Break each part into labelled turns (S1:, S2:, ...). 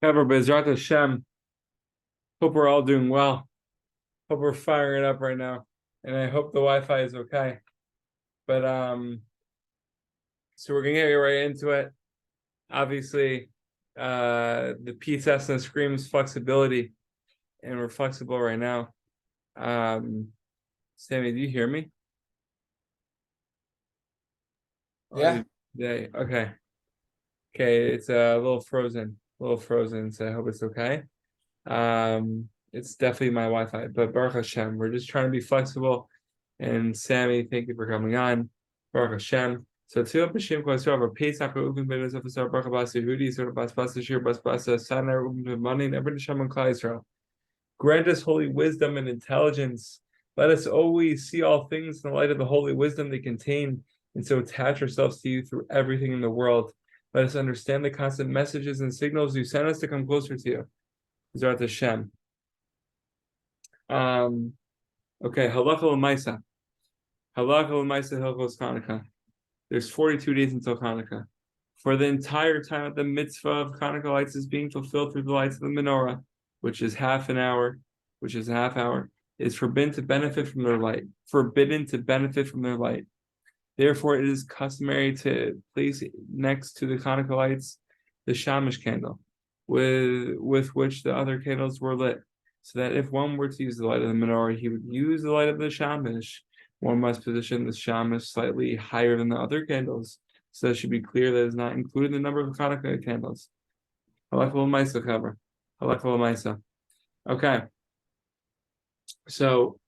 S1: However, Bezrat Hashem, hope we're all doing well. Hope we're firing it up right now, and I hope the Wi-Fi is okay. But so we're gonna get right into it. Obviously, the PSS screams flexibility, and we're flexible right now. Sammy, do you hear me?
S2: Yeah.
S1: Okay. Okay, it's a little frozen, so I hope it's okay. It's definitely my Wi-Fi, but Baruch Hashem, we're just trying to be flexible. And Sammy, thank you for coming on. Baruch Hashem. So Tzilah B'Shem Kol Yisrael, Pesach Uvim Ben Yosef Asar Baruch Abbas Yehudi Yisrael Bas Bas Shir Bas Bas Sanar Uvim Ben Mani and Every Neshama Klal Yisrael. Grant us holy wisdom and intelligence. Let us always see all things in the light of the holy wisdom they contain, and so attach ourselves to you through everything in the world. Let us understand the constant messages and signals you send us to come closer to you. Zrat Hashem. Okay, Halacha l'Maisa. Halacha l'Maisa Hilchos Hanukkah. There's 42 days until Hanukkah. For the entire time that the mitzvah of Hanukkah lights is being fulfilled through the lights of the menorah, which is half an hour, is forbidden to benefit from their light. Therefore, it is customary to place next to the Hanukkah lights the shamish candle, with which the other candles were lit, so that if one were to use the light of the menorah, he would use the light of the shamish. One must position the shamish slightly higher than the other candles, so that it should be clear that it is not included in the number of Hanukkah candles. Halakha l'maisa cover. Halakha l'maisa. Okay. So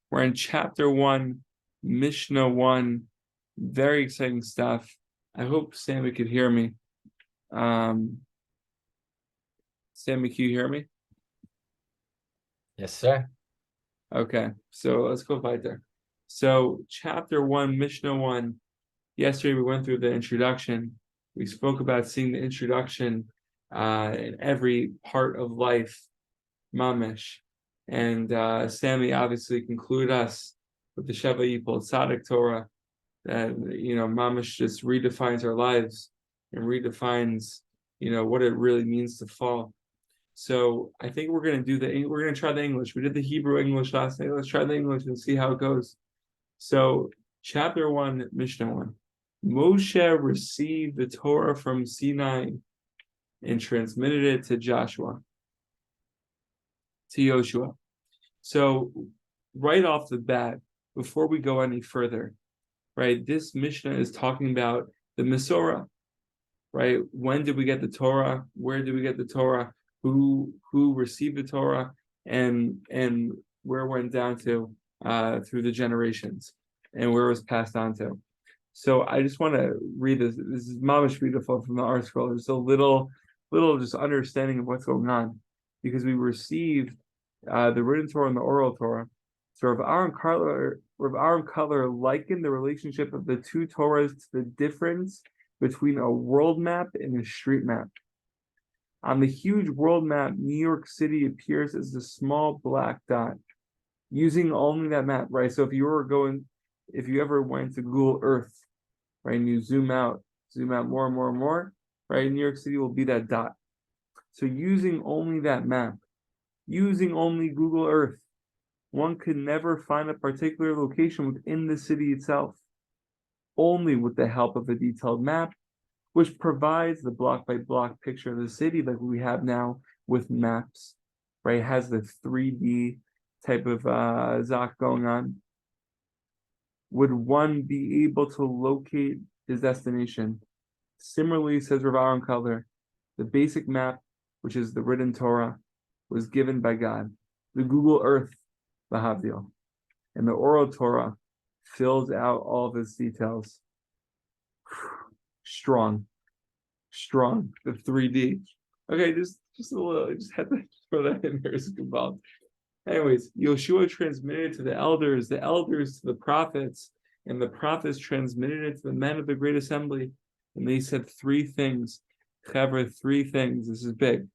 S1: we're in chapter 1, Mishnah 1. Very exciting stuff. I hope Sammy could hear me. Sammy, can you hear me?
S2: Yes, sir.
S1: Okay, so let's go right there. So chapter 1, Mishnah 1. Yesterday we went through the introduction. We spoke about seeing the introduction in every part of life, mamish. And Sammy obviously concluded us with the Sheva Yipol Tzaddik Torah, that mamish just redefines our lives and redefines what it really means to fall. So I think we're gonna try the English. We did the Hebrew English last night. Let's try the English and see how it goes. So chapter 1, Mishnah 1. Moshe received the Torah from Sinai and transmitted it to Joshua, to Yoshua. So right off the bat, before we go any further, right, this Mishnah is talking about the Mesorah, right? When did we get the Torah? Where did we get the Torah? Who received the Torah? And where it went down to through the generations, and where it was passed on to. So I just want to read this. This is mamish beautiful from the article. There's a little just understanding of what's going on, because we received the written Torah and the oral Torah. So Rav Aaron Cutler likened the relationship of the two Torahs to the difference between a world map and a street map. On the huge world map, New York City appears as a small black dot. Using only that map, right? So if you ever went to Google Earth, right, and you zoom out more and more and more, right, New York City will be that dot. So using only that map, using only Google Earth, one could never find a particular location within the city itself. Only with the help of a detailed map, which provides the block-by-block picture of the city like we have now with maps, right? It has the 3D type of Zach going on. Would one be able to locate his destination? Similarly, says Rav Aaron Cutler, the basic map, which is the written Torah, was given by God. The Google Earth, Lahavdil, and the oral Torah fills out all of its details. Strong, the 3D. Okay, just a little, just had to throw that in there as involved. Anyways, Yeshua transmitted to the elders to the prophets, and the prophets transmitted it to the men of the great assembly. And they said three things. Chavra, three things. This is big.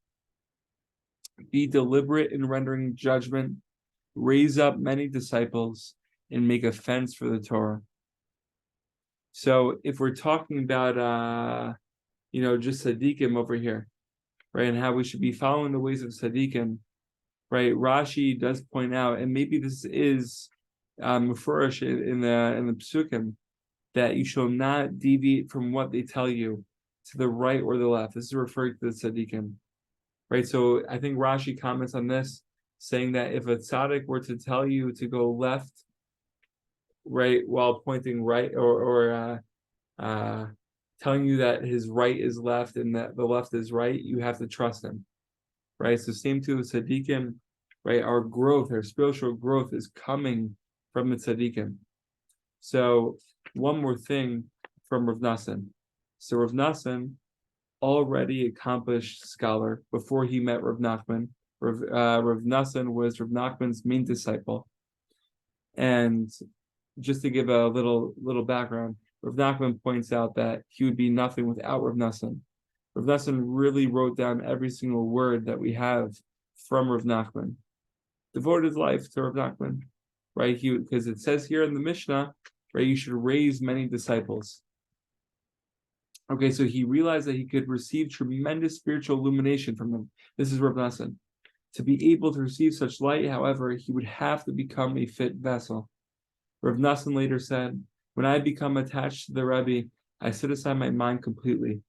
S1: Be deliberate in rendering judgment, raise up many disciples, and make a fence for the Torah. So if we're talking about just tzaddikim over here, right, and how we should be following the ways of tzaddikim, right? Rashi does point out, and maybe this is mufurish in the psukim, that you shall not deviate from what they tell you to the right or the left. This is referring to the tzaddikim, right? So I think Rashi comments on this, saying that if a tzaddik were to tell you to go left, right, while pointing right, or telling you that his right is left and that the left is right, you have to trust him, right? So same too with tzaddikim, right? Our growth, our spiritual growth is coming from the tzaddikim. So one more thing from Rav Nassan. So Rav Nassan, already accomplished scholar before he met Rav Nachman. Rav Nassan was Rav Nachman's main disciple. And just to give a little background, Rav Nachman points out that he would be nothing without Rav Nassan. Rav Nassan really wrote down every single word that we have from Rav Nachman. Devoted his life to Rav Nachman, right? Because it says here in the Mishna, right, you should raise many disciples. Okay, so he realized that he could receive tremendous spiritual illumination from him. This is Rav Nassan. To be able to receive such light, however, he would have to become a fit vessel. Rav Nassan later said, "When I become attached to the Rebbe, I set aside my mind completely,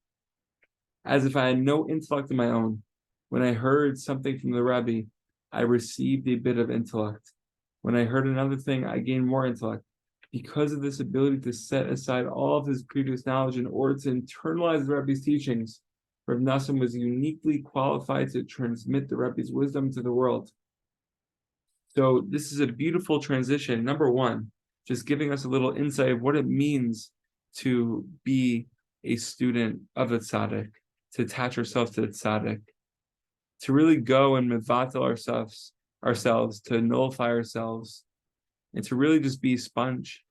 S1: as if I had no intellect of my own. When I heard something from the Rebbe, I received a bit of intellect. When I heard another thing, I gained more intellect. Because of this ability to set aside all of his previous knowledge in order to internalize the Rebbe's teachings, Rav Nassan was uniquely qualified to transmit the Rebbe's wisdom to the world." So this is a beautiful transition. Number one, just giving us a little insight of what it means to be a student of the tzaddik, to attach ourselves to the tzaddik, to really go and mevatel ourselves, to nullify ourselves, and to really just be a sponge.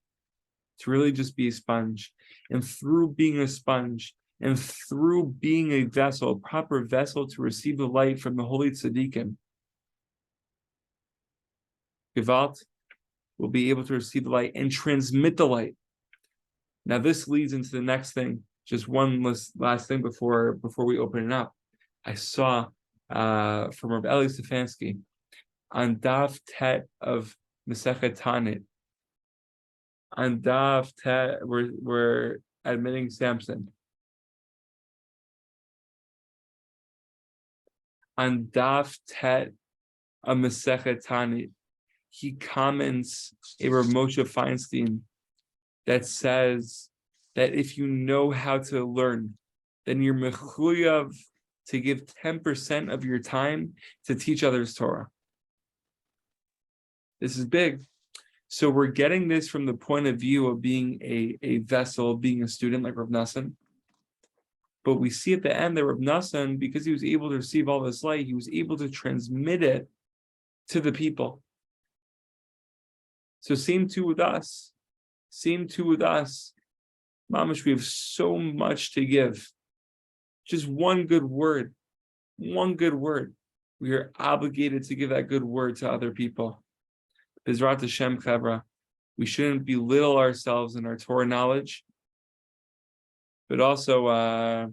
S1: And through being a sponge, and through being a vessel, a proper vessel to receive the light from the holy tzaddikim, Avot will be able to receive the light and transmit the light. Now this leads into the next thing. Just one last thing before we open it up. I saw from Rabbi Eli Stefansky on Daf Tet of Masechet Tanit. On Daf Tet, we're admitting Samson. On Daf Tet of Masechet Tanit, he comments a Rav Moshe Feinstein that says that if you know how to learn, then you're mechuyav to give 10% of your time to teach others Torah. This is big. So we're getting this from the point of view of being a vessel, being a student like Rav Nassan. But we see at the end that Rav Nassan, because he was able to receive all this light, he was able to transmit it to the people. So same too with us. Mamash, we have so much to give. Just one good word. We are obligated to give that good word to other people. Bizrat Hashem Chavra. We shouldn't belittle ourselves in our Torah knowledge, but also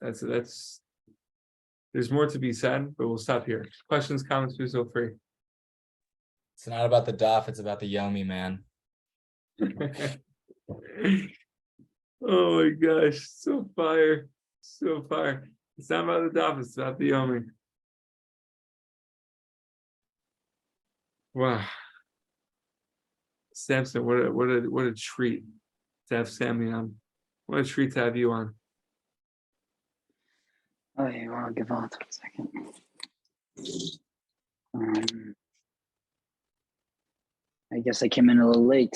S1: that's there's more to be said, but we'll stop here. Questions, comments, please feel free.
S2: It's not about the daf, it's about the yomi, man.
S1: Oh my gosh, so fire. It's not about the daf, it's about the yomi. Wow. Samson, what a treat to have Sammy on. What a treat to have you on.
S3: Oh, yeah, well, give on a second. guess I came in a little late.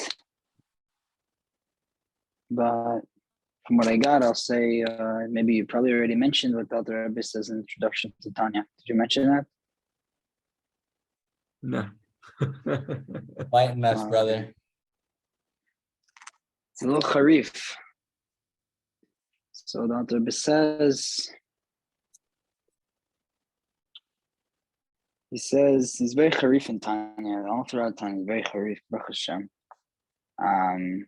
S3: But from what I got, I'll say maybe you probably already mentioned what the Alter Rebbe says in the introduction to Tanya. Did you mention that?
S1: No.
S2: Enlighten us, brother.
S3: It's a little harif. So the Alter Rebbe says, he's very harif in Tanya. All throughout Tanya, very harif, Baruch Hashem. And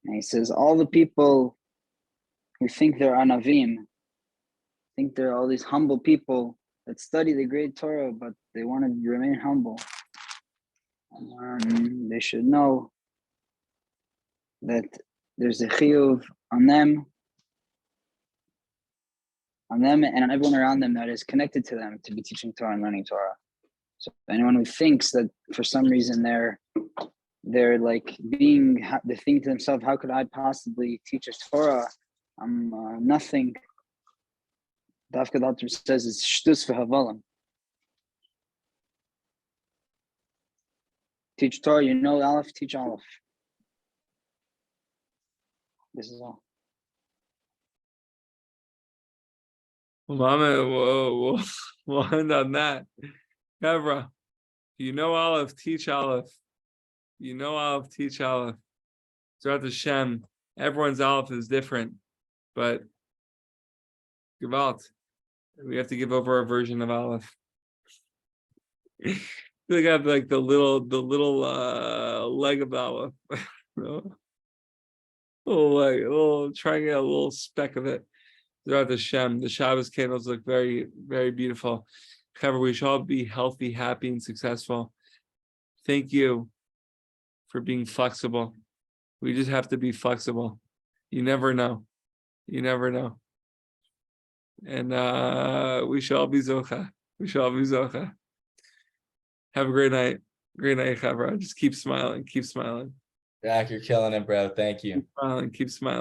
S3: he says, all the people who think they're anavim, think they're all these humble people that study the great Torah, but they want to remain humble. They should know that there's a chiyuv on them and on everyone around them that is connected to them to be teaching Torah and learning Torah. So anyone who thinks that for some reason they're like they think to themselves, how could I possibly teach a Torah? I'm nothing. Dafka the Alter says it's shtus v'havalim. Teach Torah, you know Aleph, teach Aleph. This is all.
S1: We'll end on that. Kevra, you know Aleph, teach Aleph. You know Aleph, teach Aleph. Throughout the Shem, everyone's Aleph is different, but Gewalt, we have to give over our version of Aleph. They got like the little leg of Aleph. Little triangle, a little speck of it. Throughout the Shem, the Shabbos candles look very, very beautiful. However, we should all be healthy, happy, and successful. Thank you for being flexible. We just have to be flexible. You never know. You never know. And we shall all be zocha. We shall all be zocha. Have a great night. Great night, Chavra. Just keep smiling. Keep smiling.
S2: Jack, you're killing it, bro. Thank you.
S1: Keep smiling. Keep smiling.